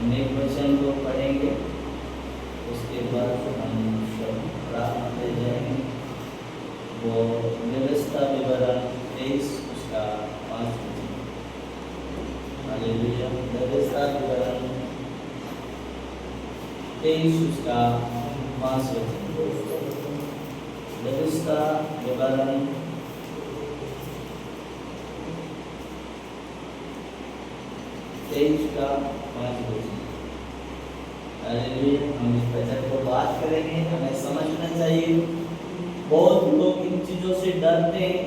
हम एक वचन को पढ़ेंगे, उसके बाद हम सब प्रार्थना कर जाएंगे। वो व्यवस्था विवरण 23 उसका 5 वचन। हालेलुया। व्यवस्था विवरण 23 उसका 5 वचन। व्यवस्था विवरण 23 का 5 वचन। हालेलुया। हम इस वचन को बात करेंगे, हमें समझना चाहिए। बहुत लोग इन चीजों से डरते हैं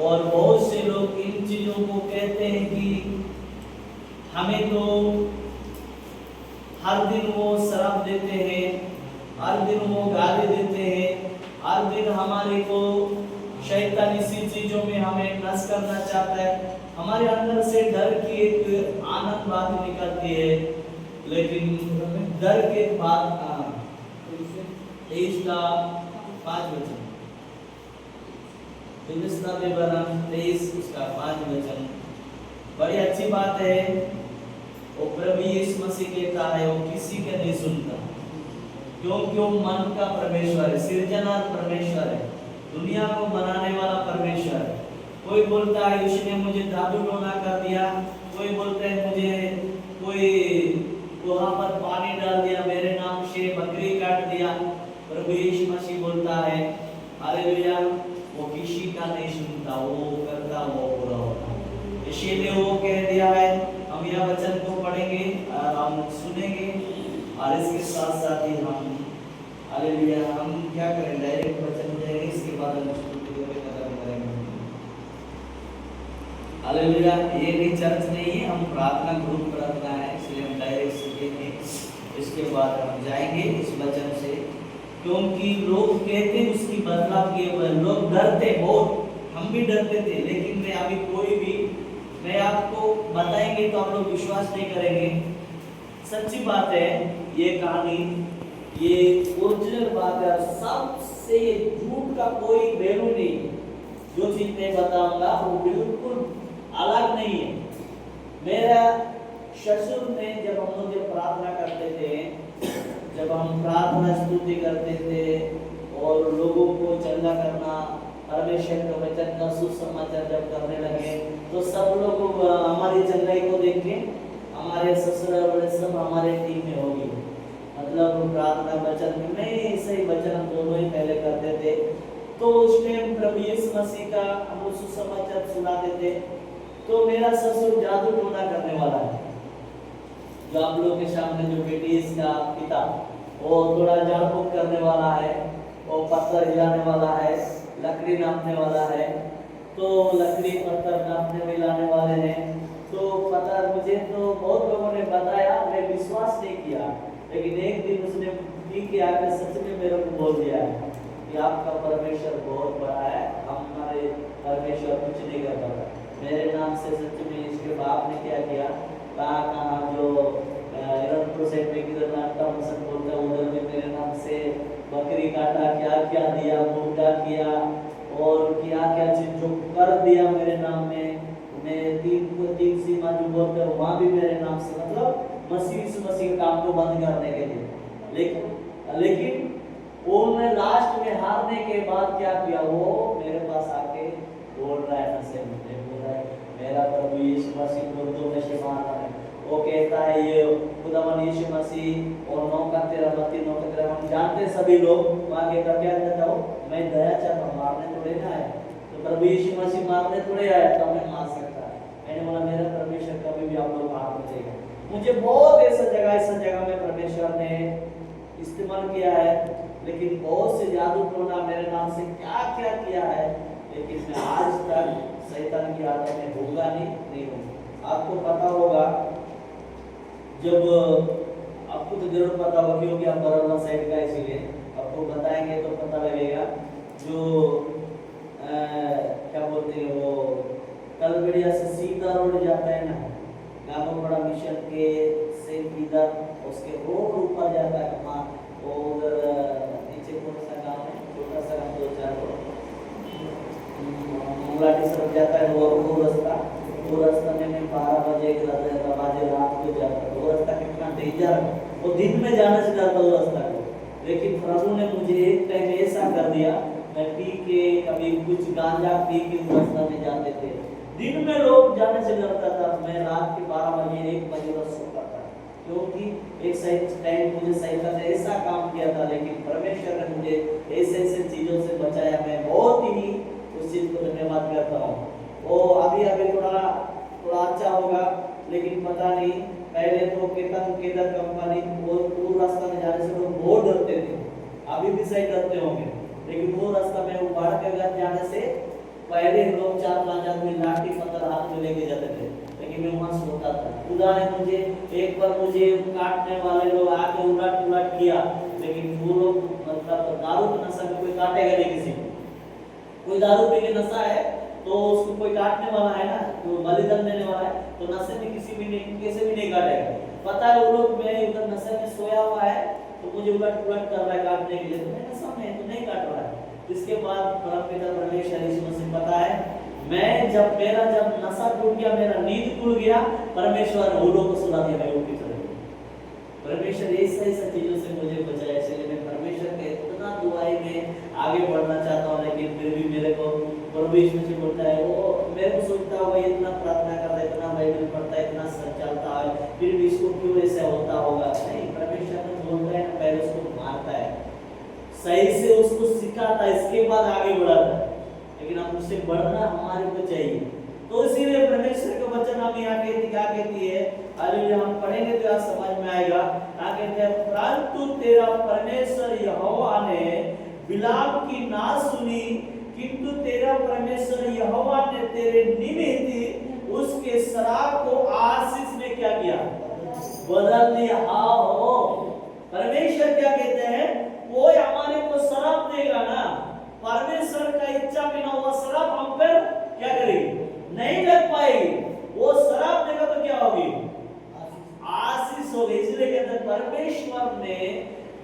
और बहुत से लोग इन चीजों को कहते हैं कि हमें तो हर दिन वो शराब देते हैं, हर दिन वो गाली देते हैं, हर दिन हमारे को शैतान इसी चीजों में हमें नष्ट करना चाहता है। हमारे अंदर से डर की एक आनंद बात निकलती है, लेकिन डर के बाद 23 का 5 वचन। व्यवस्था विवरण 23 उसका 5 वचन। बड़ी अच्छी बात है। वो प्रभु यीशु मसीह कहता है वो किसी का नहीं सुनता, क्योंकि वो मन का परमेश्वर है, सृजनहार परमेश्वर है, दुनिया को बनाने वाला परमेश्वर है। कोई बोलता है उसने मुझे जादू टोना कर दिया, कोई बोलता है मुझे कोई वहां पर पानी डाल दिया, मेरे नाम से बकरी काट दिया। प्रभु यीशु मसीह बोलता है हालेलुया, वो किसी का नहीं सुनता, वो करता वो पूरा होता। इसीलिए वो कह दिया है। हम यह वचन को पढ़ेंगे और हम सुनेंगे, और इसके साथ साथ ही हम हालेलुया हम क्या करें, डायरेक्ट वचन जाएंगे, इसके बाद हम स्तुति खत्म करेंगे। हालेलुया। ये भी चर्च नहीं है, हम प्रार्थना ग्रुप प्रार्थना है, इसलिए हम डायरेक्ट सीखेंगे, इसके बाद हम जाएंगे इस वचन से। क्योंकि लोग कहते हैं उसकी बदलाव किए हुए, लोग डरते बहुत, हम भी डरते थे, लेकिन मैं अभी कोई भी मैं आपको बताएंगे तो आप लोग विश्वास नहीं करेंगे। सच्ची बात है, ये कहानी ये ओरिजिनल बात है, सबसे झूठ का कोई वैल्यू नहीं। जो चीज मैं बताऊंगा वो बिल्कुल अलग नहीं है। मेरा ससुर ने जब हम लोग जब प्रार्थना करते थे, जब हम प्रार्थना स्तुति करते थे और लोगों को चंदा करना, परमेश्वर के वचन का सुसमाचार जब करने लगे, तो सब लोग हमारी चंदाई को देख के हमारे ससुर और सब हमारे टीम में होगी। मतलब प्रार्थना वचन में नहीं, सही वचन हम दोनों ही पहले करते थे। तो उस टाइम प्रभु यीशु मसीह का हम सुसमाचार सुनाते थे। तो मेरा ससुर जादू टोना करने वाला है, जो आप लोगों के सामने जो बेटी इसका पिता, वो थोड़ा झाड़ फूक करने वाला है, वो पत्थर हिलाने वाला है, लकड़ी नापने वाला है। तो लकड़ी पत्थर नापने में लाने वाले हैं। तो पता मुझे तो बहुत लोगों ने बताया, मैं विश्वास नहीं किया, लेकिन एक दिन उसने ठीक किया कि सच में मेरे को बोल दिया है कि आपका परमेश्वर बहुत बड़ा है, हमारे परमेश्वर कुछ नहीं कर पाता। मेरे नाम से सच में इसके बाप ने क्या किया, कहाँ जो इरनपुर साइड में किधर नाटका मसन बोलता है, उधर में मेरे नाम से बकरी काटा, क्या क्या दिया, मुर्गा किया और क्या क्या चीज जो कर दिया मेरे नाम में। मैं तीन सीमा जो बोलते हैं वहाँ भी मेरे नाम से, मतलब मसीह के काम को बंद करने के लिए। लेकिन वो मैं लास्ट में हारने के बाद क्या किया, वो मेरे पास आके बोल रहा है, नशे में बोल रहा है मेरा प्रभु यीशु मसीह मुर्दों में से मारा है। वो कहता है ये खुदावन यीशु मसीह और 9 का 13 हम जानते सभी लोग। वहाँ कहता क्या कहता हो, मैं दया चाहता हूँ, मारने थोड़े ना आया। तो प्रभु यीशु मसीह मारने थोड़े आया, तो हमें मार सकता है। मैंने बोला मेरा परमेश्वर कभी भी आप लोग हाथ में देगा। मुझे बहुत ऐसा जगह में परमेश्वर ने इस्तेमाल किया है, लेकिन बहुत से जादू टोना मेरे नाम से क्या क्या किया है, लेकिन मैं आज तक शैतान की आदत में होगा नहीं होगा। आपको पता होगा, जब आपको तो जरूर पता होगा क्योंकि आप बरौला साइड का, इसीलिए आपको बताएंगे तो पता लगेगा। जो क्या बोलते हैं वो कलबेड़िया से सीधा रोड जाता है ना, गांगोपड़ा मिशन के से इधर, उसके रोड ऊपर जाता है वहाँ, और नीचे कौन सा गाँव है, छोटा सा गाँव 2-4 मुंगलाटी तरफ जाता है, वो रास्ता में मैं 12 बजे रात को जाता हूँ। वो रास्ता कितना इधर वो दिन में जाने से डरता हूँ रास्ता को, लेकिन प्रभु ने मुझे एक टाइम ऐसा कर दिया, मैं पी के कभी कुछ गांजा पी के उस रास्ता में जाते थे, दिन में लोग जाने से डरता था, मैं रात के 12 बजे 1 बजे तक सोता था, क्योंकि एक सही टाइम मुझे शैतान ने ऐसा काम किया था, लेकिन परमेश्वर ने मुझे ऐसे ऐसे चीजों से बचाया। मैं बहुत ही उस चीज को धन्यवाद करता हूँ। वो अभी अभी थोड़ा अच्छा होगा, लेकिन पता नहीं, पहले तो केदार कंपनी वो रास्ता में जाने से लोग बहुत डरते थे, अभी भी सही डरते होंगे, लेकिन वो रास्ता में उबाड़ के घर जाने से पहले लोग 4-5 आदमी लाठी पत्थर हाथ में लेके जाते थे, लेकिन मैं वहां सोता था। खुदा ने मुझे एक बार मुझे काटने वाले लोग आके उलट किया, लेकिन वो लोग मतलब दारू के नशा में कोई काटेगा नहीं किसी को, कोई दारू पी के नशा है तो उसको कोई काटने वाला है ना, तो बलिदान देने वाला है, तो नशे में किसी भी नहीं कैसे भी नहीं काटेगा। पता है वो लोग, मैं उधर नशे में सोया हुआ है तो मुझे उलट कर रहा है काटने के लिए, तो मैं नशा में तो नहीं काट रहा है। इसके बाद परमपिता परमेश्वर यीशु मसीह पता है, मैं जब नशा टूट गया, मेरा नींद खुल गया, परमेश्वर ने वो को सुला दिया, मैं उठ के चले गया। परमेश्वर ऐसा चीजों से मुझे बचाया, इसलिए मैं परमेश्वर के इतना दुआई में आगे बढ़ना चाहता हूँ, लेकिन फिर भी मेरे को परमेश्वर से बोलता है, वो मेरे को सोचता है वो इतना प्रार्थना करता है, इतना बाइबल पढ़ता है, इतना सच चलता है, फिर भी इसको क्यों ऐसा होता होगा। नहीं, परमेश्वर ने बोलता है, पहले उसको मारता है, सही से उसको सिखाता है, इसके बाद आगे बढ़ाता है, लेकिन हम उससे बढ़ना हमारे को चाहिए। तो इसीलिए परमेश्वर का वचन हम यहाँ क्या कहती है, हालेलुया, हम पढ़ेंगे तो समझ में आएगा। क्या कहते हैं, परंतु तेरा परमेश्वर यहोवा ने बिलाम की ना सुनी, किंतु तेरा परमेश्वर यहोवा ने तेरे निमित्त उसके शराब को आशीष में क्या किया, बदल दिया। आओ, परमेश्वर क्या कहते हैं, कोई हमारे को शराब देगा ना, परमेश्वर का इच्छा बिना हुआ शराब हम पर क्या करेगी, नहीं लग पाएगी। वो शराब देगा तो क्या होगी, आशीष होगी। इसलिए कहते हैं परमेश्वर ने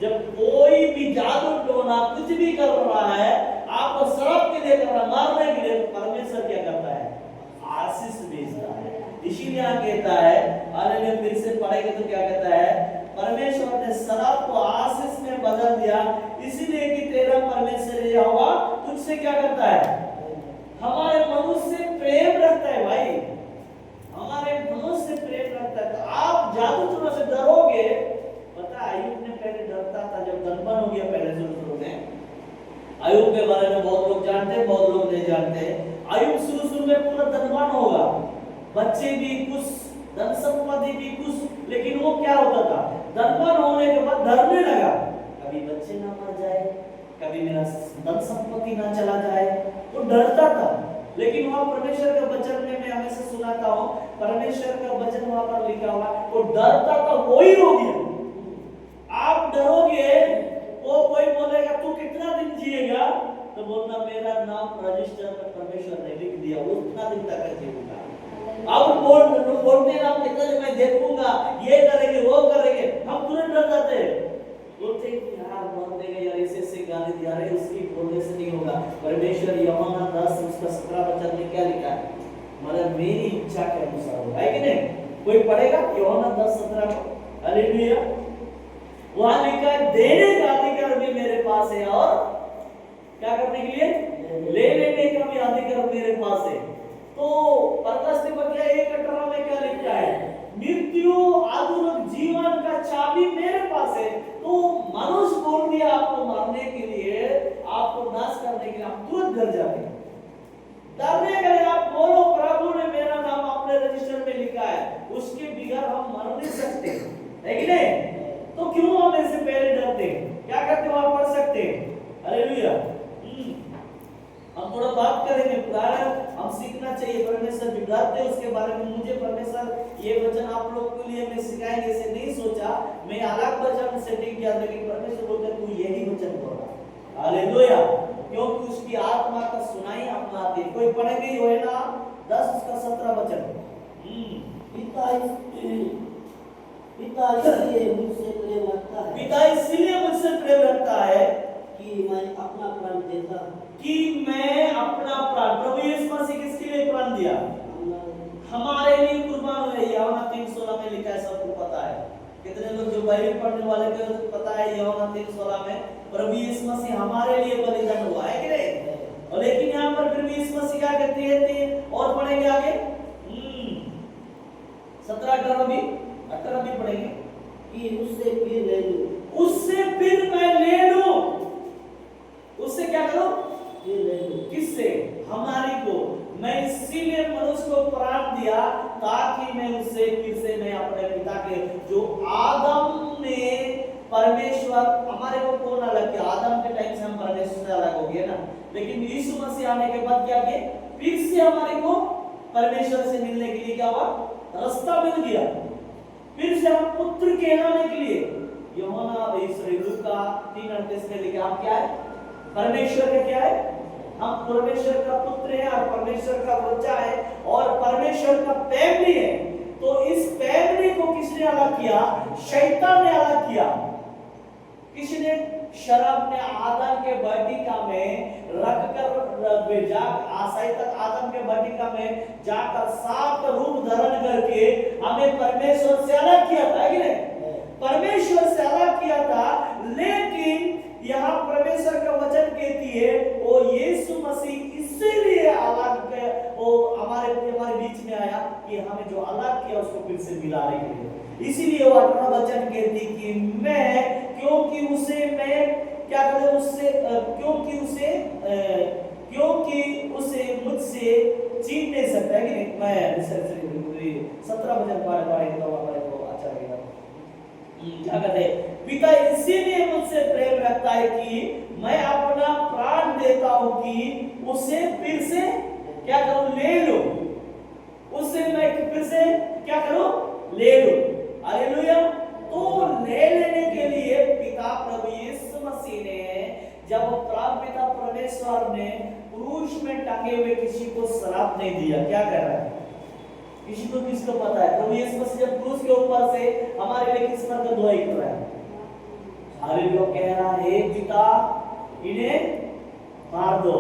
जब कोई भी जादू टोना कुछ भी कर रहा है, आपको शराब के लिए कर रहा, मारने के लिए, परमेश्वर क्या करता है, आशीष भेजता है। इसीलिए कहता है, हालेलुया, फिर से पढ़ेंगे तो क्या कहता है, परमेश्वर ने शराब को आशीष में बदल दिया, इसीलिए कि तेरा परमेश्वर यहोवा तुझसे क्या करता है, हमारे मनुष्य से प्रेम रखता है। भाई, हमारे मनुष्य से प्रेम रखता है। तो आप जादू टोना से डरोगे। पता है, अय्यूब ने पहले डरता था, जब धनवान हो गया पहले शुरू में। अय्यूब के बारे में बहुत लोग जानते हैं, बहुत लोग नहीं जानते। अय्यूब शुरू में पूरा धनवान होगा, बच्चे भी कुछ, धन संपत्ति भी कुछ, लेकिन वो क्या होता था, धनवान होने के बाद डरने लगा, कभी बच्चे ना मर जाए, कभी मेरा धन संपत्ति ना चला जाए, वो डरता था। लेकिन वहां परमेश्वर का वचन में मैं हमेशा सुनाता हूँ, परमेश्वर का वचन वहां पर लिखा हुआ, वो डरता था, वही हो गया। आप डरोगे, वो कोई बोलेगा तू कितना दिन जिएगा, तो बोलना मेरा नाम रजिस्टर में परमेश्वर ने लिख दिया, वो उतना दिन तक जीऊंगा। अब बोलते हैं आप कितना दिन मैं देखूंगा, ये करेंगे वो करेंगे, हम तुरंत डर जाते हैं, बोलते हैं यार बोल देगा, यार ऐसे गाली दिया रहे, उसकी बोलने से नहीं होगा। परमेश्वर यूहन्ना 10 उसका 17 वचन में क्या लिखा है, मतलब मेरी इच्छा के अनुसार होगा, है कि नहीं। कोई पढ़ेगा यूहन्ना 10:17 को, हालेलुया। वहां लिखा है देने का अधिकार भी मेरे पास है, और क्या करने के लिए, ले लेने का भी अधिकार मेरे पास है। तो प्रकाश दिवस 1:18 में क्या लिखा है, मृत्यु और जीवन का चाबी मेरे पास है। तो मनुष्य बोल दिया आपको मारने के लिए, आपको नाश करने के लिए, आप तुरंत डर जाते हैं। डरने के लिए आप बोलो प्रभु ने मेरा नाम अपने रजिस्टर में लिखा है, उसके बगैर हम मर नहीं सकते, है कि नहीं। तो क्यों हम इससे पहले डरते हैं, क्या करते हो, आप पढ़ सकते हैं, हालेलुया। हम थोड़ा बात करेंगे, हम सीखना चाहिए, परमेश्वर बिगाड़ते उसके बारे में। मुझे परमेश्वर ये वचन आप लोग के लिए मैं सिखाएंगे ऐसे नहीं सोचा, मैं अलग वचन सेटिंग किया, लेकिन परमेश्वर बोलते तू यही वचन बोला, हालेलुया, क्योंकि उसकी आत्मा का सुनाई अपना आती है। कोई पढ़ेंगे यूहन्ना 10 उसका 17 वचन, पिता इसलिए मुझसे प्रेम रखता है, पिता इसलिए मुझसे प्रेम रखता है कि मैं अपना प्राण देता, कि मैं अपना प्राण, प्रभु यीशु मसीह किसके लिए प्राण दिया, हमारे लिए कुर्बान हुए। यूहन्ना 3:16 में लिखा है, सबको पता है। कितने लोग जो बाइबल पढ़ने वाले थे उनको पता है यूहन्ना 3:16 में प्रभु यीशु मसीह हमारे लिए बलिदान हुआ है कि नहीं? और लेकिन यहाँ पर फिर भी यीशु मसीह क्या कहते हैं और पढ़ेंगे आगे 17-18 भी पढ़ेंगे कि उससे फिर ले लो, उससे फिर मैं ले लूं। उससे क्या करो? फिर ले लो। किससे? हमारी को। मैं इसीलिए मनुष्य को प्राण दिया ताकि मैं उससे फिर से मैं अपने पिता के जो आदम ने परमेश्वर हमारे को कौन अलग किया? आदम के टाइम से हम परमेश्वर से अलग हो गए ना, लेकिन यीशु मसीह आने के बाद क्या किए? फिर से हमारे को परमेश्वर से मिलने के लिए क्या हुआ? रास्ता मिल गया। फिर से हम पुत्र कहलाने के लिए यूहन्ना लूका 3:38 में लिखा हम क्या है? परमेश्वर का क्या है? हम परमेश्वर का पुत्र है और परमेश्वर का बच्चा है और परमेश्वर का फैमिली है। तो इस फैमिली को किसने अलग किया? शैतान ने अलग किया। किसने? शराब ने आदम के वाटिका में रखकर भेजा, शैतान आदम के वाटिका में जाकर सांप का रूप धारण करके हमें परमेश्वर से अलग किया था कि नहीं? परमेश्वर से अलग किया था, लेकिन यहाँ परमेश्वर का वचन कहती है वो यीशु मसीह इसीलिए अलग वो हमारे बीच में आया कि हमें जो अलग किया उसको फिर से मिलाने के लिए। इसीलिए वो अपना वचन कहती कि मैं क्योंकि उसे मैं क्या करूं उससे क्योंकि उसे मुझसे छीन नहीं सकता है कि नहीं? मैं 17 वचन पढ़ेंगे तो हमारे को अच्छा लगेगा। क्या कहते हैं? पिता इसीलिए मुझसे प्रेम रखता है कि मैं अपना प्राण देता हूं कि उसे फिर से क्या करूं? ले लो। उससे मैं फिर से क्या करूं? ले लो। हालेलुया। तो ले लेने के लिए पिता प्रभु यीशु मसीह ने जब पिता परमेश्वर ने क्रूस में टंगे हुए किसी को श्राप नहीं दिया, क्या कर रहा है? किसी को किसको पता है? प्रभु यीशु मसीह जब क्रूस के ऊपर से हमारे लिए किस पर का दुआई कर रहा है? हालेलुया। कह रहा है हे पिता इन्हें मार दो,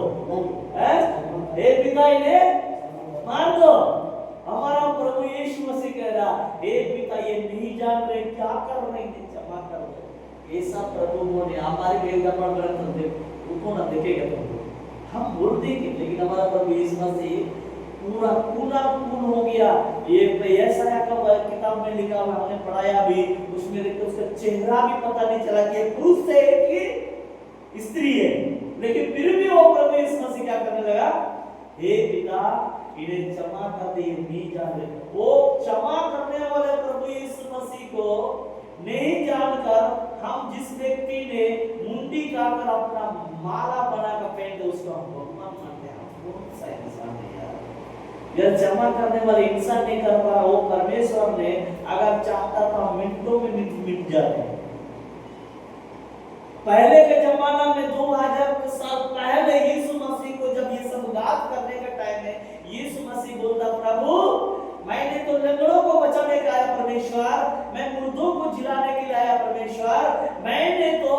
हे पिता इन्हें मार दो। हमारा प्रभु यीशु मसीह कह रहा हे पिता ये नहीं जान रहे क्या कर रहे हैं, क्षमा कर दो। ऐसा प्रभु ने हमारे वेद पढ़ उनको ना देखेगा प्रभु, हम भूल देंगे, लेकिन हमारा प्रभु यीशु मसीह पूरा पूर्ण हो गया। ये ऐसा किताब में लिखा हुआ हमने पढ़ाया भी, उसमें देखो उसका चेहरा भी पता नहीं चला कि क्रूस से एक स्त्री है, लेकिन फिर भी वो प्रभु यीशु मसीह क्या करने लगा? हे पिता इन्हें क्षमा कर दे, नहीं जान रहे। वो क्षमा करने वाले प्रभु यीशु मसीह को नहीं जानकर हम जिस व्यक्ति ने मुंडी काटकर अपना माला बनाकर पहनते उसको हम भगवान मानते हैं। बहुत सा इंसान है यार, यह क्षमा करने वाले इंसान नहीं कर पा रहा, वो परमेश्वर ने अगर चाहता था मिनटों में मिट जाते। पहले के जमाना में 2000 साल पहले यीशु मसीह को जब ये सब बात करने का टाइम है, यीशु मसीह बोलता प्रभु मैंने तो लंगड़ों को बचाने का आया परमेश्वर, मैं मुर्दों को जिलाने के लिए आया परमेश्वर, मैंने तो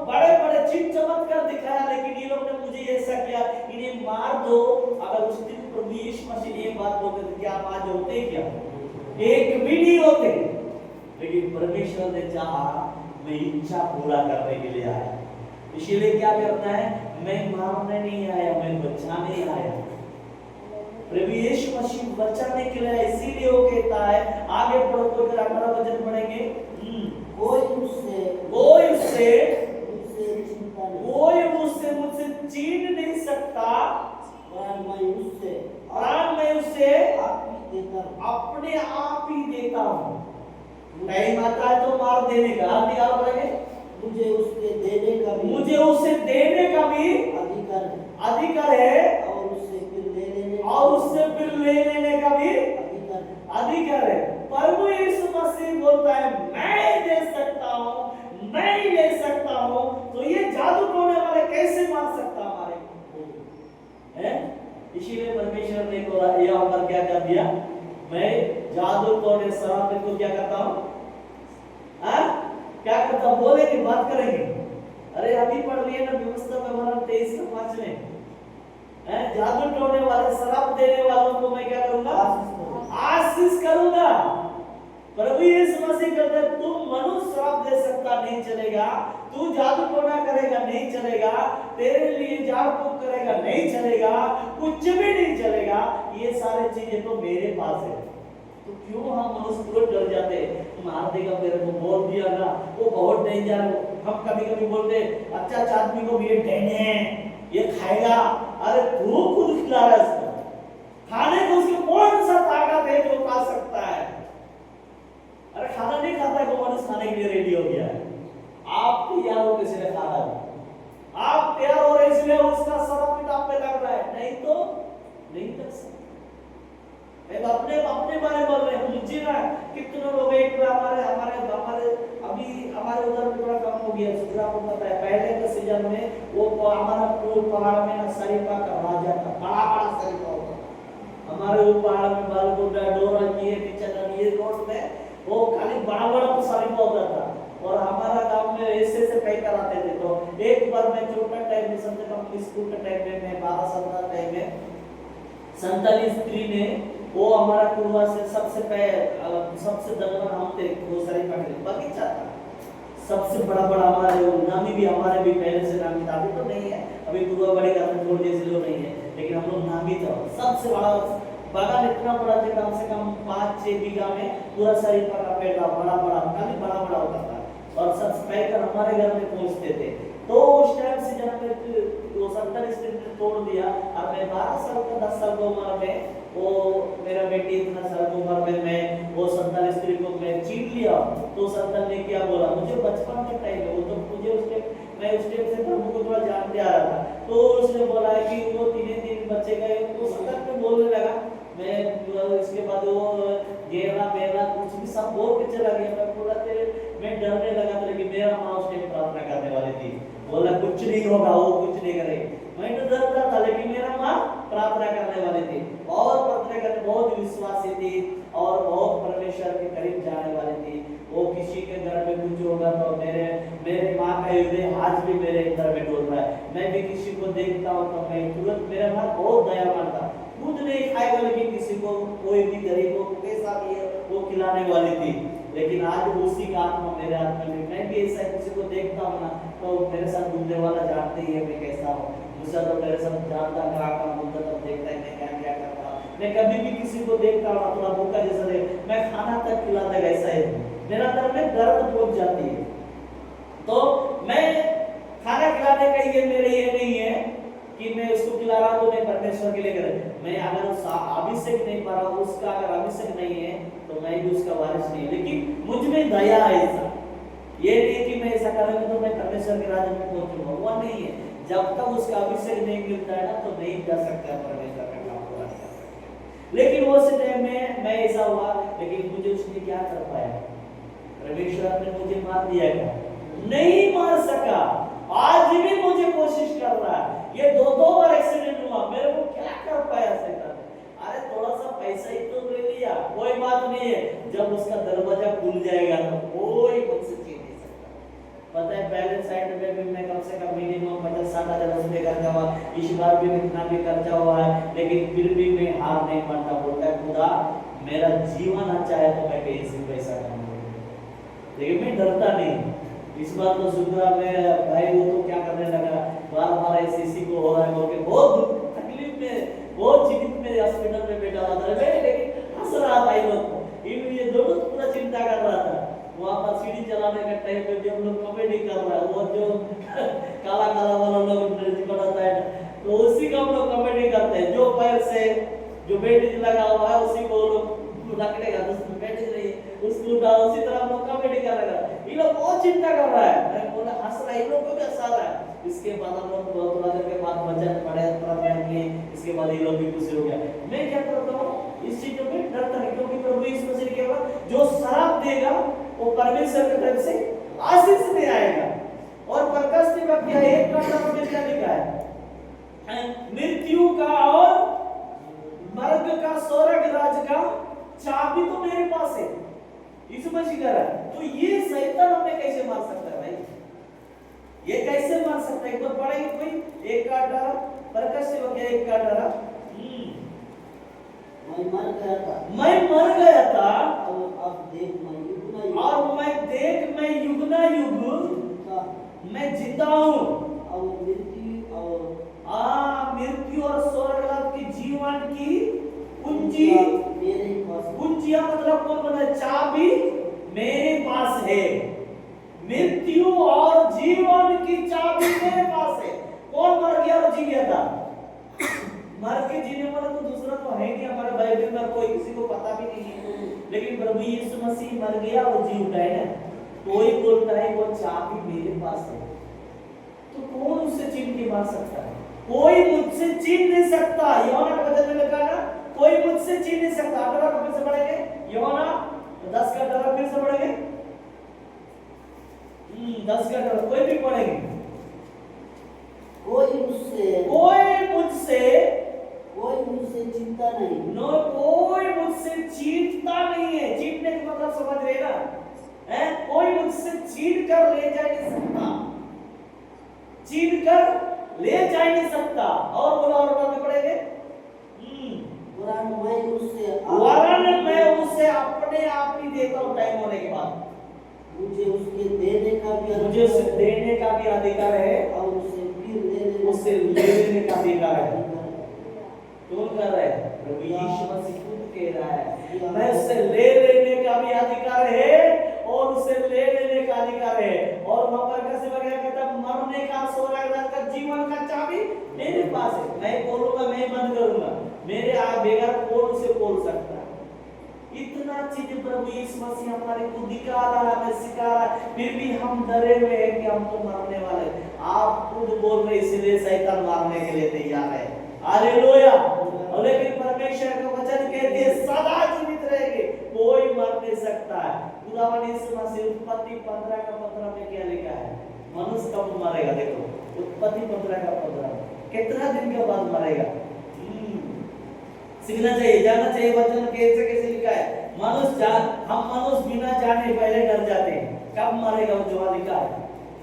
बड़े बड़े चिन्ह चमत्कार दिखाया, लेकिन ये लोग ने मुझे ऐसा किया, इन्हें मार दो। अगर उस दिन प्रभु यीशु मसीह ने ये बात बोलते तो क्या आज होते क्या? एक भी नहीं होते। लेकिन परमेश्वर ने चाहा मैं इच्छा पूरा करने के लिए आया, इसीलिए क्या करना है? मैं मारने नहीं आया, मैं बचाने आया। प्रभु यीशु मसीह बचाने के लिए, इसीलिए वो कहता है आगे पढ़ो तो 18 वचन पढ़ेंगे, कोई मुझसे छीन नहीं सकता, प्राण मैं उससे अपने आप ही देता हूँ। टाइम आता है तो मार देने का अधिकार पड़ेगा, मुझे उसे देने का भी अधिकार है और उससे फिर ले लेने का भी अधिकार है। प्रभु यीशु मसीह बोलता है मैं दे सकता हूँ, मैं ही ले सकता हूँ, तो ये जादू टोने वाले कैसे मार सकता हमारे हैं? इसीलिए परमेश्वर ने को यहाँ पर क्या कर दिया? मैं जादू टोने शराब को क्या करता हूँ? क्या करता हूँ? बोलेंगे, बात करेंगे। अरे अभी पढ़ लिए ना व्यवस्था विवरण 23:5 में, जादू टोने वाले शराब देने वालों को मैं क्या करूंगा? आशीष करूंगा। प्रभु यीशु मसीह कहते हैं तुम चलेगा, तू जादू टोना करेगा नहीं चलेगा, तेरे लिए झाड़ फूक करेगा नहीं चलेगा, कुछ भी नहीं चलेगा, ये सारे चीजें तो मेरे पास है। तो क्यों हम मनुष्य तुरंत डर जाते हैं, मार देगा मेरे को, बोल दिया ना वो बहुत डेंजर है। हम कभी कभी बोलते अच्छा आदमी को ये डेन है, ये खाएगा, अरे तू खुद खिला रहा है, खाने को उसके कौन सा ताकत है जो खा सकता है? अरे खाना नहीं खाता है वो मनुष्य खाने के लिए रेडी हो गया है। आप तैयार हो किसी ने खाना, आप तैयार हो रहे इसलिए उसका सर्वपित आप पे लग रहा है, नहीं तो नहीं लग सकता। अपने अपने बारे में बोल रहे हैं, मुझे ना कितने लोग एक हमारे हमारे हमारे अभी हमारे उधर थोड़ा कम हो गया, सुधरा को पता है। पहले के सीजन में वो हमारा पूरे पहाड़ में ना शरीफा का राजा था, बड़ा बड़ा शरीफा होता था हमारे वो पहाड़ में। बालगुंडा डोरा किए किचन ये रोड में वो खाली बड़ा बड़ा शरीफा होता था, और हमारा गांव में ऐसे से कई कराते थे। तो एक बार मैं छोटा टाइम में समझे कम स्कूल के टाइम में मैं 12 साल टाइम में संताली स्त्री ने वो हमारा कुआ से सबसे दलवन हम थे, वो शरीफा के बगीचा था सबसे बड़ा बड़ा हमारे नामी भी हमारे भी पहले से नामी था, अभी तो नहीं है, अभी कुआ बड़े का थोड़ी जैसे लोग नहीं है, लेकिन हम लोग नामी था। सबसे बड़ा बागान इतना बड़ा था, कम से कम 5-6 बीघा में पूरा शरीफा का पेड़ था, बड़ा बड़ा खाली बड़ा बड़ा होता था, और सब पैकर हमारे घर में पहुंचते थे। तो उस टाइम से जब मैं वो 70 स्त्री ने तोड़ दिया, और मैं 12 साल का 10 साल की उम्र में वो मेरा बेटी इतना साल की उम्र में मैं वो 70 स्त्री को मैं चीन लिया। तो संतान ने क्या बोला, मुझे बचपन के टाइम में वो तो मुझे उस टाइम मैं उस टाइम से प्रभु को थोड़ा जानते आ रहा था, तो उसने बोला कि वो 3 बच्चे गए, तो संतान में बोलने लगा। मैं इसके बाद वो गेरा मेरा कुछ भी सब बोल के चला गया, मैं पूरा मैं डरने लगा था, लेकिन मेरा माँ उस टाइम प्रार्थना करने वाली थी, बोला कुछ नहीं होगा, वो कुछ नहीं करेगी। मैं तो डरता था, लेकिन मेरा माँ प्रार्थना करने वाली थी, और प्रार्थना करने बहुत विश्वासी थी, और बहुत परमेश्वर के करीब जाने वाली थी। वो किसी के घर में कुछ होगा तो मेरे माँ का हृदय आज भी मेरे घर में डोल रहा है। मैं भी किसी को देखता हूँ तो मैं तुरंत, मेरा माँ बहुत दयावान था, खुद नहीं खाएगा लेकिन किसी को कोई भी गरीब को कैसा भी है वो खिलाने वाली थी। लेकिन आज उसी का आत्मा मेरे आत्मा में, मैं भी ऐसा किसी को देखता हूँ ना तो मेरे साथ घूमने वाला जानते ही है मैं कैसा हूँ, दूसरा तो मेरे साथ जानता क्या काम होता तब देखता है मैं क्या क्या करता हूँ। मैं कभी भी किसी को देखता हूँ थोड़ा भूखा जैसा दे, मैं खाना तक खिलाता ऐसा है, मेरा अंदर में दर्द पहुंच जाती है। तो मैं खाना खिलाने का ये मेरे ये नहीं है कि मैं उसको खिला रहा तो मैं परमेश्वर के लिए कर, मैं अगर उस अभिषेक नहीं पा रहा, उसका अगर अभिषेक नहीं है तो मैं भी उसका वारिस नहीं, लेकिन मुझ में दया है ऐसा, ये नहीं कि मैं ऐसा करूंगा तो मैं परमेश्वर के राज्य में पहुंचूंगा, वो नहीं है। जब तक उसका अभिषेक नहीं मिलता है ना तो नहीं जा सकता परमेश्वर का काम पूरा नहीं कर सकता। लेकिन वो टाइम में मैं ऐसा हुआ, लेकिन मुझे उसने क्या कर पाया, परमेश्वर ने मुझे मार दिया क्या? नहीं मार सका, आज भी मुझे कोशिश कर रहा है। ये 2 बार एक्सीडेंट हुआ, मेरे को क्या कर पाया शैतान? अरे थोड़ा सा पैसा ही तो ले लिया, कोई बात नहीं है, जब उसका दरवाजा खुल जाएगा तो कोई मुझसे छीन नहीं सकता। पता है पहले साइड में भी मैं कम से कम मिनिमम 50-60 हजार रुपए खर्चा हुआ, इस बार भी इतना भी खर्चा हुआ है, लेकिन फिर भी मैं हार नहीं मानता, बोलता है खुदा मेरा जीवन अच्छा है तो मैं कहीं से पैसा कमाऊंगा, लेकिन मैं डरता नहीं। इस बार तो शुक्र है भाई वो तो क्या करने लगा, बार ऐसी को हो रहा है बोल के बहुत तकलीफ में बहुत चिंतित में हॉस्पिटल में बैठा हुआ था, लेकिन हंस रहा था ये दोनों पूरा चिंता कर रहा था। वहाँ पर सीढ़ी चलाने का टाइम पे भी हम लोग कॉमेडी कर रहा है, वो जो काला काला वाला लोग ड्रेस बनाता है तो उसी का हम लोग कॉमेडी करते हैं, जो पैर से जो बैंडेज लगा हुआ है उसी को लोग रखने का, दूसरी बैंडेज नहीं उसको उठा, उसी तरह हम लोग कॉमेडी कर रहा है। ये लोग बहुत चिंता कर रहा है, मैं बोला हंस रहा है, इन लोग को भी हंसा रहा है। इसके बाद हम लोग थोड़ा देर के बाद वचन पढ़े प्रार्थना, इसके बाद ये लोग भी खुशी हो गया। मैं क्या करता हूँ इस चीज में डरता है, क्योंकि प्रभु यीशु मसीह ने कहा जो शराब देगा वो परमेश्वर की तरफ से आशीष नहीं आएगा। और प्रकाशित वाक्य 1:8 में क्या लिखा है, मृत्यु का और मर्ग का स्वर्ग राज का चाबी तो मेरे पास है, यीशु मसीह कह रहा है। तो ये शैतान हमें कैसे मार सकता है भाई, ये कैसे मार सकता है? एक बार पढ़ेंगे कोई 1:18 प्रकाशित वाक्य 1:18, मैं मर गया था और अब देख मैं युग ना युग मैं जिंदा हूँ। और मृत्यु और स्वर्गलोक की जीवन की कुंजी मेरे पास कुंजिया मतलब कौन बना? चाबी मेरे पास है। मृत्यु और जीवन की चाबी मेरे पास है। कौन मर गया और जी गया था? मर के जीने वाला तो दूसरा तो है नहीं हमारे बाइबल में, कोई किसी को पता भी नहीं है। लेकिन प्रभु यीशु मसीह मर गया और जी उठा है ना। कोई बोलता है वो चाबी मेरे पास है, तो कौन उससे छीन के मार सकता है? कोई मुझसे छीन नहीं सकता। यूहन्ना के वचन में लिखा है ना, कोई मुझसे छीन नहीं सकता। 18 फिर से पढ़ेंगे, यूहन्ना 10 का 18 फिर से पढ़ेंगे। 10 का 18 कोई भी पढ़ेंगे। कोई मुझसे चिंता नहीं। नो, कोई मुझसे छीनता नहीं है। छीनने का मतलब समझ रहे ना? कोई मुझसे छीन कर ले जा नहीं सकता। छीन कर ले जा नहीं सकता। और बोला और बात पढ़ेंगे। वरन मैं उसे अपने आप ही देता हूँ। टाइम होने के बाद मुझे उसके देने का भी अधिकार है और उससे ले लेने का अधिकार है। कौन कर रहा है? प्रभु यीशु मसीह खुद कह रहा है, मैं उससे ले लेने का भी अधिकार है और उससे ले लेने का अधिकार है। और वहां पर कैसे वगैरह कहता है, मरने का स्वर्गलोक का जीवन का चाबी मेरे पास है। मैं खोलूंगा, मैं बंद करूंगा, मेरे बगैर कौन उसे खोल सकता है? इतना चीज प्रभु यीशु मसीह हमारे को दिखा रहा है, हमें सिखा रहा है, फिर भी हम डरे हुए हैं कि हम तो मरने वाले हैं। आप खुद बोल रहे, इसलिए शैतान मारने के लिए तैयार है। हालेलुया। और लेकिन परमेश्वर का वचन कहते हैं सदा जीवित रहेंगे, कोई मर नहीं सकता है। खुदावन यीशु मसीह उत्पत्ति 15 का 15 में क्या लिखा है? मनुष्य कब मरेगा? देखो उत्पत्ति 15 का 15 कितना दिन के बाद मरेगा? सीखना चाहिए, जानना चाहिए वचन कैसे कैसे लिखा है। हम मनुष्य बिना जाने पहले डर जाते हैं कब मरेगा, वो जो लिखा है।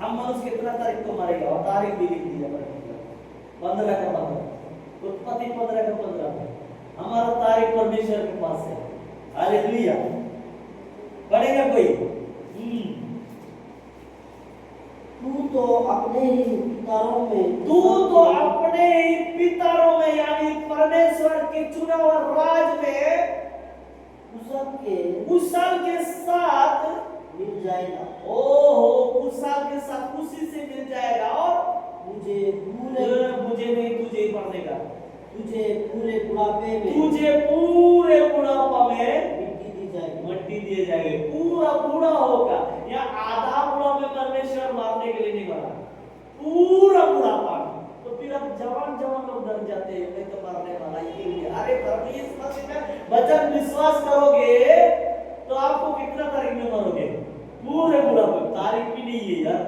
हम मनुष्य कितना तारीख को मरेगा और तारीख भी लिख दी है 15 का 15, उत्पत्ति 15 का 15। हमारा तारीख परमेश्वर के पास है। हालेलुया। पढ़ेगा कोई? तू तो अपने ही पितरों में यानी परमेश्वर के चुने हुए राज में कुशल के साथ मिल जाएगा। ओहो, कुशल के साथ खुशी से मिल जाएगा। और मुझे नहीं, तुझे पढ़ने का, तुझे पूरे बुढ़ापा में मट्टी दिए जाएगी। पूरा बूढ़ा होगा या आधा बूढ़ा में परमेश्वर मारने के लिए नहीं मरा, पूरा बुढ़ापा। तो फिर अब जवान लोग डर जाते हैं, मैं तो मरने वाला ही। अरे प्रभु यीशु मसीह में वचन विश्वास करोगे तो आपको कितना तारीख में मरोगे? पूरे बुढ़ापे, तारीख भी नहीं है यार,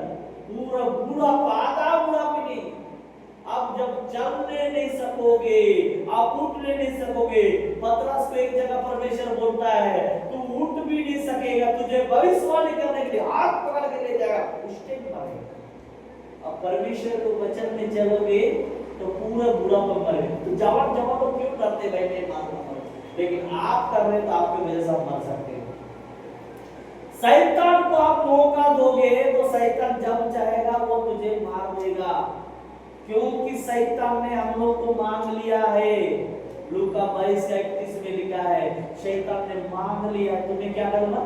पूरा बुढ़ापा, आधा बुढ़ापा नहीं। अब जब चलने नहीं सकोगे, आप उठने नहीं सकोगे। पतरस को एक जगह परमेश्वर बोलता है तू उठ भी नहीं सकेगा, तुझे भविष्यवाणी करने के लिए हाथ पकड़ के ले जाएगा, उस टाइम मरेगा। अब परमेश्वर को वचन में चलोगे तो पूरा बुढ़ापा मरेगा। तो जवान लोग क्यों करते भाई मैं मानता हूं, लेकिन आप कर रहे तो आपकी वजह से आप मर सकते हो। शैतान को आप मौका दोगे तो शैतान जब चाहेगा वो तुझे मार देगा, क्योंकि शैतान ने हम लोग को मांग लिया है। लूका 22 का 31 में लिखा है, शैतान ने मांग लिया तुम्हें क्या करना?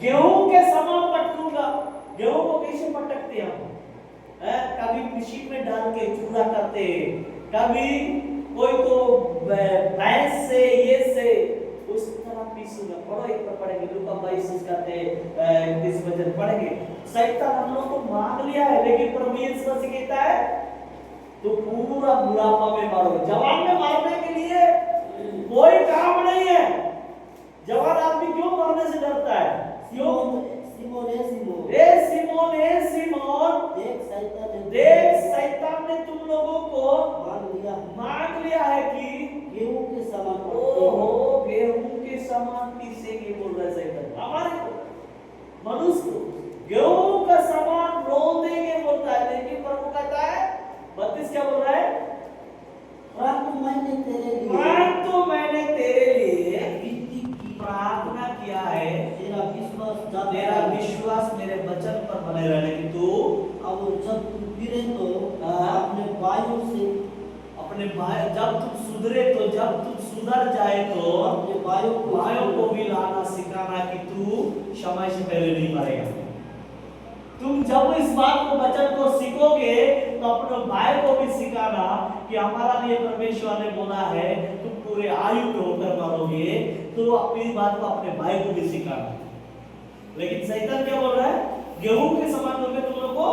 गेहूं के समान पटकूंगा। गेहूं को कैसे पटकते हम? कभी मशीन में डाल के चूरा करते हैं, कभी कोई तो भैंस से ये से उस तरह पीसूंगा। पढ़ो एक बार पढ़ेंगे, लूका 22 करते 31 वचन पढ़ेंगे। शैतान हम लोग को मांग लिया है, लेकिन प्रभु यीशु मसीह कहता है तो पूरा बुढ़ापा में मारोगे। जवान में मारने के लिए कोई काम नहीं है। जवान आदमी क्यों मरने से डरता है? क्यों? देख शैतान ने तुम लोगों को मांग लिया है कि गेहूं के समान गेहूं के समान पीसेंगे। बोल रहा है शैतान हमारे को, मनुष्य को गेहूं का समान रोल देंगे बोलता है। लेकिन प्रभु कहता है 32 क्या बोल रहा है? परंतु मैंने तेरे लिए प्रार्थना किया है, तेरा मेरा विश्वास मेरे वचन पर बने रहने की तू अब जब तू फिरे तो हाँ। अपने भाइयों से अपने भाई जब तुम सुधरे तो जब तुम सुधर जाए तो अपने भाइयों को भी लाना सिखाना कि तू समय से पहले नहीं मरेगा। तुम जब इस बात को वचन को सीखोगे तो अपने भाई को भी सिखाना कि हमारा लिए परमेश्वर ने बोला है तुम पूरे आयु के होकर मरोगे, तो अपनी बात को अपने भाई को भी सिखाना। लेकिन शैतान क्या बोल रहा है? गेहूं के समान होकर तुम लोग को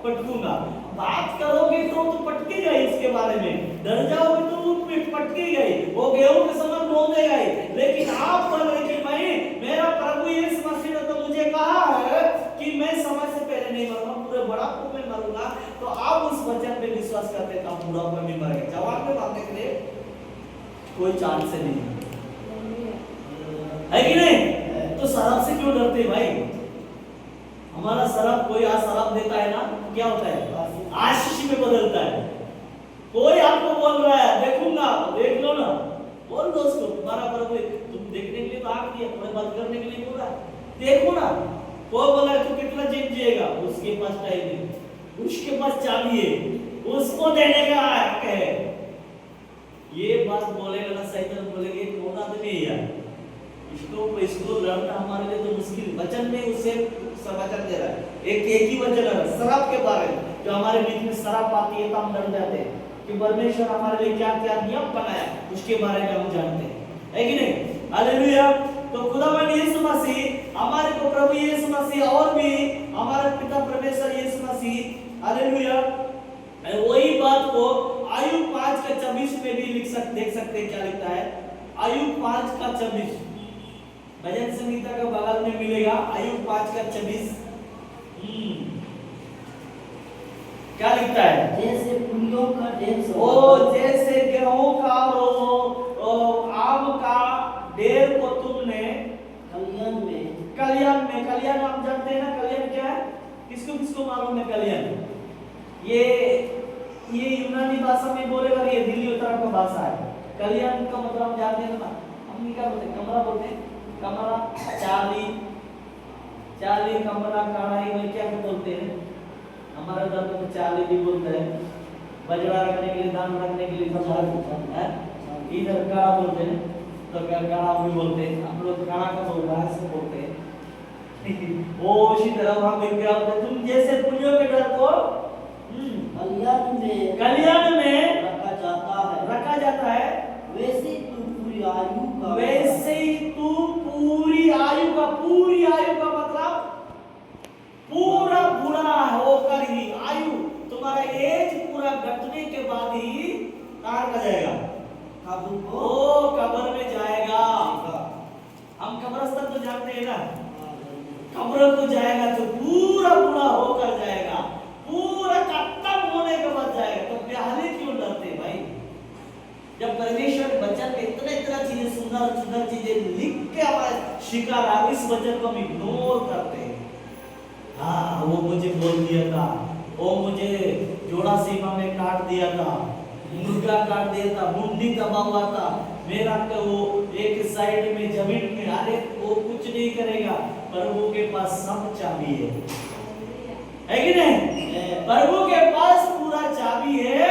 पटकूंगा। बात करोगे तो पटकेगा इसके बारे में, डर जाओगे तो पटकेगा ही, वो गेहूं के समान बोल देगा ही। लेकिन आप बोल रहे कि भाई मेरा प्रभु यीशु मसीह ने तो मुझे कहा है कि मैं समय से पहले नहीं मरूंगा, पूरे बुढ़ापे में मरूंगा, तो आप उस वचन पे विश्वास करते हैं तो आप बुढ़ापे में मरेंगे। जवाब में मांगने के लिए कोई चांस नहीं है कि नहीं? तो शराब से क्यों डरते भाई? हमारा शराब कोई आज शराब देता है ना, क्या होता है? आशीष में बदलता है। कोई आपको बोल रहा है देखूंगा, देख लो ना, बोल दो उसको, तुम्हारा प्रभु तुम देखने के लिए तो आग दिया, तुम्हें बंद करने के लिए बोल रहा है, देखो ना। कोई बोला तू कितना जीत जिएगा, उसके पास टाइम है, उसके पास चाबी है, उसको देने का हक है। ये बात बोलेगा ना शैतान, बोलेंगे कौन आदमी है यार, इसको लड़ना हमारे लिए तो मुश्किल। वचन में उसे वचन दे रहा है, एक ही वचन है शराब के बारे में। जो हमारे बीच में शराब आती है तो हम डर जाते हैं कि परमेश्वर हमारे लिए क्या क्या नियम बनाया, उसके बारे में हम जानते हैं, है कि नहीं? हालेलुया। तो खुदावन यीशु मसीह हमारे को, प्रभु यीशु मसीह और भी हमारे पिता परमेश्वर यीशु मसीह, हालेलुया, वही बात को आयु 5:24 में भी देख सकते हैं। क्या लिखता है? आयु 5:24 भजन संहिता का बगल में मिलेगा। आयु 5:24 क्या लिखता है? जैसे पुलियों का ढेर ओ जैसे गेहूं का और आम का ढेर को तुमने कल्याण आप जानते हैं ना, कल्याण क्या है? किसको किसको मालूम है कल्याण? ये यूनानी भाषा में बोलेगा, ये दिल्ली उत्तर का भाषा है। कल्याण का मतलब हम जानते हैं ना, हम क्या बोलते हैं? कमरा बोलते हैं, कमरा, चाली कमरा, कढ़ाई में क्या बोलते हैं? हमारे उधर तो चाली भी बोलते हैं, बजरा रखने के लिए, धान रखने के लिए सब है। इधर काड़ा बोलते हैं, तो काड़ा भी बोलते हैं, हम लोग काड़ा का बोल रहा है, सब बोलते हैं। वो उसी तरह वहां पे क्या होता है? तुम जैसे पुलियों के डर को कल्याण में रखा जाता है, वैसे ही तू पूरी आयु का मतलब पूरा बुरा होकर ही, आयु तुम्हारा एज पूरा घटने के बाद ही कहाँ का जाएगा? कब्र में जाएगा। हम कब्रस्तान तो जानते हैं ना, कब्र को जाएगा तो पूरा बुरा होकर जाएगा, पूरा खत्म होने के बाद जाएगा। तो पहले क्यों डरते भाई? जब परमेश्वर वचन में इतना चीजें, सुंदर चीजें लिख के हमारे शिकार आ, इस वचन को हम इग्नोर करते हैं। हाँ, वो मुझे बोल दिया था, वो मुझे जोड़ा सीमा में काट दिया था, मुर्गा काट दिया था, मुंडी दबा हुआ था, मेरा तो वो एक साइड में जमीन में, अरे वो कुछ नहीं करेगा। प्रभु के पास सब चाबी है कि नहीं? प्रभु के पास पूरा चाबी है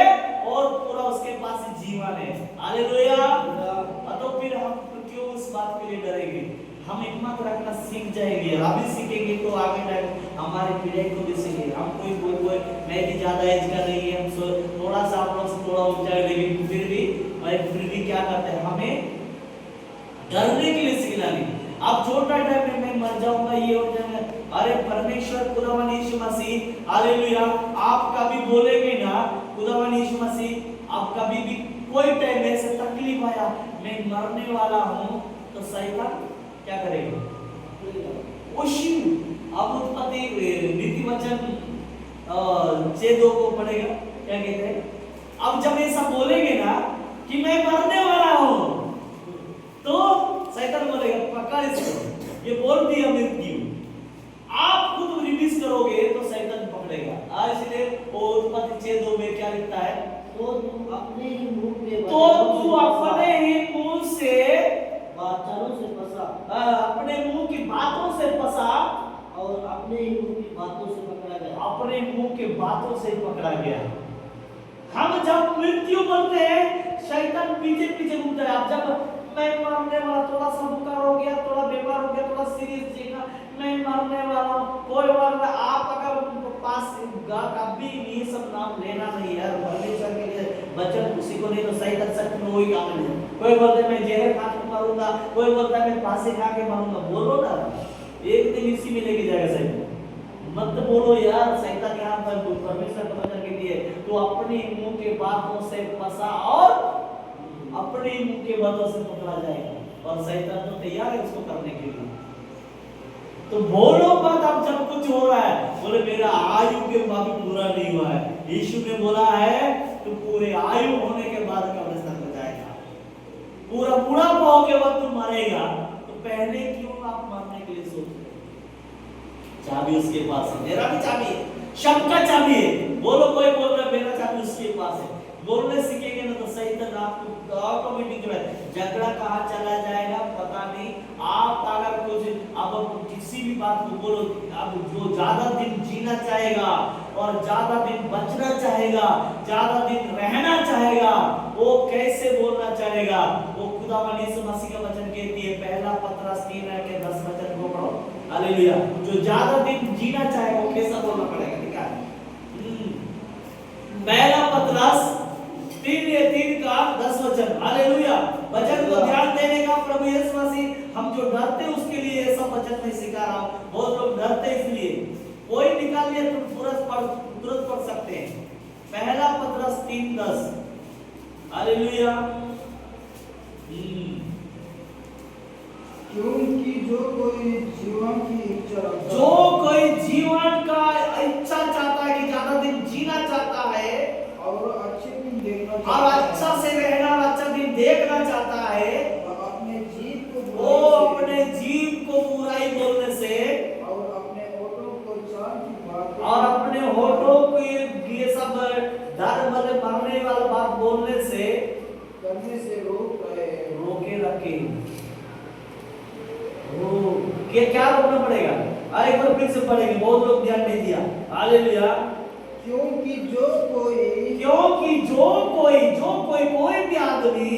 और पूरा उसके पास जीवन है। हालेलुया। तो फिर हम क्यों उस बात के लिए डरेंगे? हम हिम्मत रखना सीख जाएंगे, अभी सीखेंगे तो आगे जाएंगे, हमारे पीढ़ी को भी सीखेंगे। हम कोई मैं भी ज्यादा एज का नहीं है, हम थोड़ा सा आप लोग से थोड़ा ऊंचा है, लेकिन फिर भी क्या करते हैं? हमें डरने के लिए सिखना नहीं। अब छोटा टाइम में मैं मर जाऊंगा, ये हो जाएगा, अरे परमेश्वर खुदावन यीशु मसीह, हालेलुया, आप कभी बोलेंगे ना, खुदावन यीशु मसीह, आप कभी भी कोई टाइम ऐसे तकलीफ आया, मैं मरने वाला हूं, तो शैतान क्या करेगा? उसी अब उत्पत्ति नीति वचन 6:2 को पढ़ेगा, क्या कहते हैं? अब जब ऐसा बोलेंगे ना कि मैं मरने वाला हूं, तो शैतान बोलेगा पकड़ इसको, ये बोल दिया मृत्यु। आप खुद रिलीज करोगे तो शैतान पकड़ेगा। इसलिए वो उत्पत्ति 6:2 में क्या लिखता है? तो तू अपने ही मुंह से अपने मुंह की बातों से फंसा अपने ही मुंह की बातों से पकड़ा गया। अपने मुंह के बातों से पकड़ा गया। हम जब मृत्यु बोलते हैं, शैतान पीछे पीछे घूमता है। अब जब मैं मरने वाला, थोड़ा सा बुखार हो गया, थोड़ा बीमार हो गया, थोड़ा सीरियस देखा, मैं मरने वाला हूं, कोई बात, आप अगर पास कभी ये सब नाम लेना नहीं है परमेश्वर के लिए वचन किसी को नहीं, तो शैतान सच में वही काम है। कोई बोलता है मैं जहर खा के मरूंगा, कोई बोलता है मैं फांसी खा के मरूंगा। बोलो ना, एक दिन इसी में लेके जाएगा शैतान। मत बोलो यार, शैतान यहाँ पर परमेश्वर का वचन के लिए तो अपने मुंह के बातों से फंसा और अपने मुंह के बातों से पकड़ा जाएगा। और शैतान तो तैयार है उसको करने के लिए। तो बोलो मत अब जब कुछ हो रहा है, बोले मेरा आयु के बाद पूरा नहीं हुआ है। यीशु ने बोला है तो पूरे आयु होने के बाद कब्रिस्तान में जाएगा। पूरा बुढ़ापा हो के बाद तुम मरेगा, तो पहले क्यों आप मरने के लिए सोच रहे? चाबी उसके पास है, मेरा भी चाबी है, सबका चाबी है। बोलो, कोई बोल रहा है मेरा चाबी उसके पास है, बोलने सीखेंगे ना तो शैतान आपको ऑटोमेटिक जो है झगड़ा कहाँ चला जाएगा पता नहीं। आप अगर कुछ अब किसी भी बात को बोलो, अब जो ज्यादा दिन जीना चाहेगा और ज्यादा दिन बचना चाहेगा, ज्यादा दिन रहना चाहेगा, वो कैसे बोलना चाहेगा? वो खुदावन यीशु मसीह का वचन कहती है, पहला पतरस 3:10 वचन को पढ़ो। हालेलुया। जो ज्यादा दिन जीना चाहे वो कैसा बोलना पड़ेगा? ठीक है, पहला पतरस 3:10 वचन। हालेलुया। वचन को ध्यान देने का प्रभु यीशु मसीह, हम जो डरते उसके लिए ये सब वचन मैं सिखा रहा हूं। बहुत लोग डरते इसलिए, कोई निकाल लिया तो तुरंत पढ़ सकते हैं। पहला पतरस 3:10। हालेलुया। क्योंकि जो कोई जीवन की इच्छा रखता जो कोई जीवन का इच्छा चाहता है कि ज्यादा दिन जीना चाहता है और अच्छे दिन देखना और चाहता अच्छा से रहना और अच्छा दिन देखना चाहता है, है, अपने जीव वो को अपने जीव को बुराई बोलने से और अपने होठों को चार की बात और अपने होठों को ये सब डर वाले मारने वाला बात बोलने से करने से रोके रखे। क्या रोकना पड़ेगा? एक बार फिर से पढ़ेंगे, बहुत लोग ध्यान नहीं दिया। हालेलुया। क्योंकि जो कोई कोई भी आदमी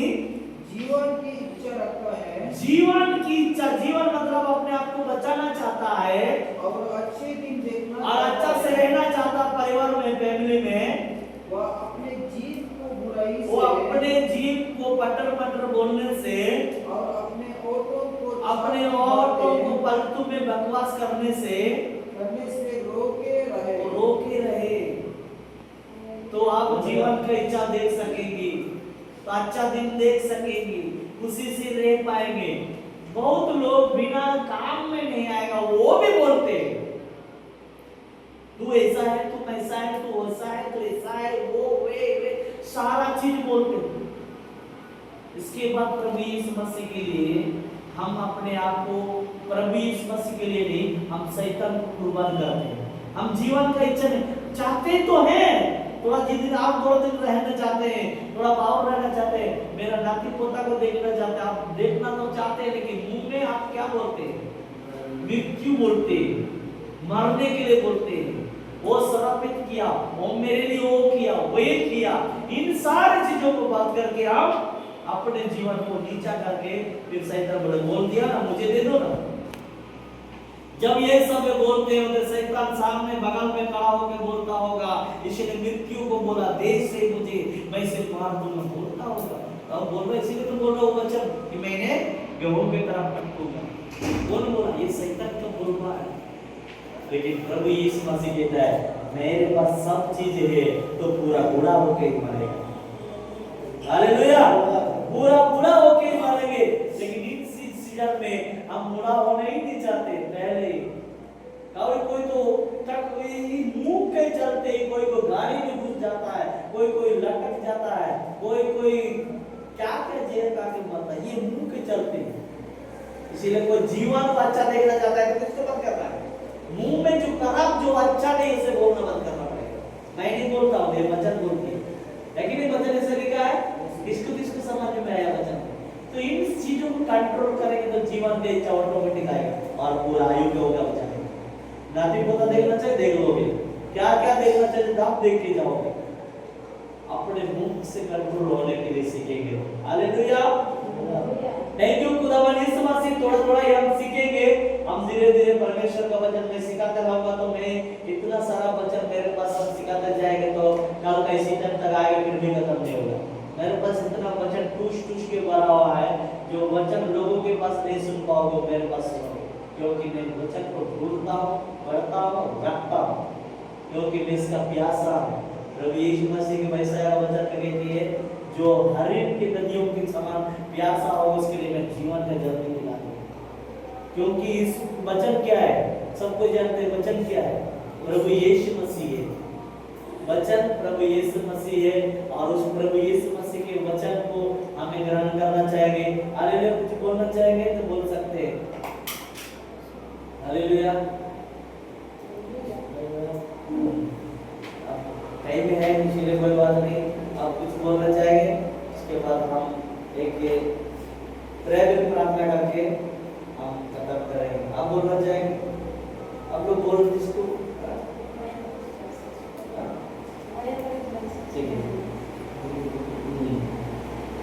जीवन की इच्छा रखता है, जीवन की इच्छा, जीवन मतलब अपने आप को बचाना चाहता है और अच्छे दिन देखना और अच्छा से रहना चाहता परिवार में, फैमिली में, वह अपने जीव को बुराई वो अपने जीव को पटर बोलने से और अपने होठों को फालतू में बकवास करने से रोके रहे, तो आप जीवन का इच्छा देख सकेंगी, तो अच्छा दिन देख सकेंगी, खुशी से रह पाएंगे। बहुत लोग बिना काम में नहीं आएगा, वो भी बोलते तू ऐसा है, तू ऐसा है, तू वैसा है, तू ऐसा है, वो वे सारा चीज बोलते। इसके बाद प्रभु यीशु मसीह के लिए हम अपने आप को, प्रभु यीशु मसीह के लिए नहीं, हम शैतान को कुर्बान करते हैं। हम जीवन का इच्छा नहीं चाहते तो हैं, थोड़ा जिस आप 2 दिन रहना चाहते हैं, थोड़ा बाहर रहना चाहते हैं, मेरा नाती पोता को देखना चाहते हैं, आप देखना तो चाहते हैं, लेकिन मुंह में आप क्या बोलते हैं? मृत्यु बोलते हैं, मरने के लिए बोलते हैं। वो श्रापित किया, वो मेरे लिए वो किया, वो ये किया, इन सारी चीजों को बात करके आप अपने जीवन को नीचा करके फिर शैतान बोल दिया ना, मुझे दे दो ना। जब ये सब बोलते होंगे, शैतान सामने बगल में खड़ा होकर बोलता होगा, इसने मृत्यु को बोला, देश से मुझे मैं इसे मार दूंगा, बोलता होगा। अब बोल रहा, इसीलिए तो बोल रहा हूँ वचन कि मैंने गेहूं की तरह पटकूंगा। कौन बोला? ये शैतान का बोलना है। लेकिन प्रभु यीशु मसीह कहता है, मेरे पास सब चीज है, तो पूरा बूढ़ा होके ही मरेगा। हालेलुया। पूरा बूढ़ा होके ही मरेंगे। लेकिन इन सीजन में हम बूढ़ा होना ही नहीं चाहते। पहले कोई तो मुंह के चलते ही कोई को गाड़ी में घुस जाता है, कोई लटक जाता है, कोई क्या जेल का के मरता है, ये मुंह के चलते। इसीलिए कोई जीवन को अच्छा देखना चाहता है तो किसको बंद करना है? मुंह में जो खराब, जो अच्छा नहीं, उसे बोलना बंद करना पड़ेगा। मैं नहीं बोलता हूँ, ये वचन बोलती है, लेकिन ये वचन ऐसे लिखा है, किसको समझ में आया वचन। तो इन चीजों को कंट्रोल करेंगे तो जीवन का इच्छा ऑटोमेटिक आएगा और पूरा आयु के होगा बचाएगा। नातिपोता देखना चाहिए, देख लोगे। क्या क्या देखना चाहिए, आप देख के जाओगे। अपने मुख से कंट्रोल होने के लिए सीखेंगे। हालेलुया। थैंक यू खुदावन यीशु मसीह। थोड़ा थोड़ा ही हम सीखेंगे। हम धीरे धीरे परमेश्वर का वचन में सिखाते रहूंगा, तो मैं इतना सारा वचन मेरे पास हम सिखाते जाएंगे तो कल का इसी टाइम तक आएगा, फिर भी खत्म नहीं होगा। मेरे पास इतना वचन टूस टूस के भरा हुआ है, जो वचन लोगों के पास नहीं सुन पाओगे, मेरे पास सुनो, क्योंकि मैं वचन को ढूंढता हूँ, पढ़ता हूँ, रखता हूँ, क्योंकि मैं इसका प्यासा हूँ। प्रभु यीशु मसीह की वैसा वचन कहती है, जो हरिण की नदियों के समान प्यासा हो, उसके लिए मैं जीवन का जल भी पिला दूंगा। क्योंकि इस वचन क्या है, सबको जानते हैं वचन क्या है, प्रभु यीशु मसीह है। वचन प्रभु यीशु मसीह है, और उस प्रभु यीशु मसीह के वचन को हमें ग्रहण करना चाहिए। हालेलुया। कुछ बोलना चाहेंगे तो बोल सकते हैं। हालेलुया। टाइम है इसलिए कोई बात नहीं, आप कुछ बोलना चाहेंगे, इसके बाद हम एक प्रेयर प्रार्थना करके हम खत्म करेंगे। आप बोलना चाहेंगे, आप लोग बोल जिसको ठीक है।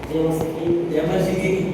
जय मसीह की। जय मसीह की।